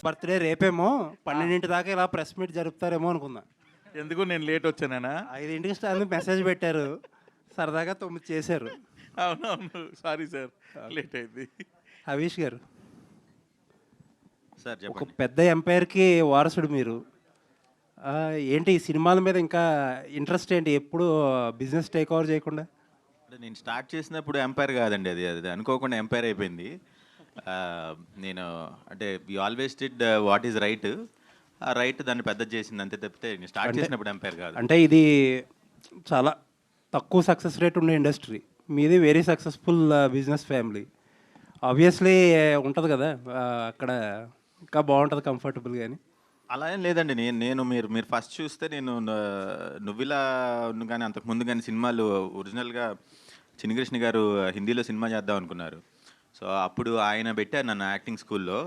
Birthday రేపేమో 12 దాకా ఇలా press meet జరుపుతారేమో అనుకున్నా. ఎందుకు నేను లేట్ వచ్చానా? 5కి స్టార్ మెసేజ్ పెట్టారు, సరదాగా 9 చేశారు. అవునవును, సారీ సార్, లేట్ అయింది. హవీష్ గారు, సార్ ఒక చెప్పండి. పెద్ద ఎంపైర్కి వారసుడు మీరు. ఏంటి ఈ సినిమాల మీద ఇంకా ఇంట్రెస్ట్ ఏంటి? ఎప్పుడు బిజినెస్ టేక్ ఓవర్ చేయకుండా? అంటే నేను స్టార్ట్ చేసినప్పుడు ఎంపైర్ కాదండి, అది అది అనుకోకుండా ఎంపైర్ అయిపోయింది. నేను అంటే we always did what is right. ఆ రైట్ దాన్ని పెద్దది చేసింది అంతే తప్పితే నేను స్టార్ట్ చేసినప్పుడు ఎంపైర్ కాదు. అంటే ఇది చాలా తక్కువ సక్సెస్ రేట్ ఉండే ఇండస్ట్రీ, మీది very successful business family. Obviously ఉంటుంది కదా, అక్కడ ఇంకా బాగుంటుంది కంఫర్టబుల్. కానీ అలా ఏం లేదండి. నేను మీరు మీరు ఫస్ట్ చూస్తే నేను నువ్విలా కానీ అంతకుముందు కానీ సినిమాలు ఒరిజినల్గా చిన్నకృష్ణ గారు హిందీలో సినిమా చేద్దాం అనుకున్నారు. సో అప్పుడు ఆయన పెట్టారు నన్ను యాక్టింగ్ స్కూల్లో.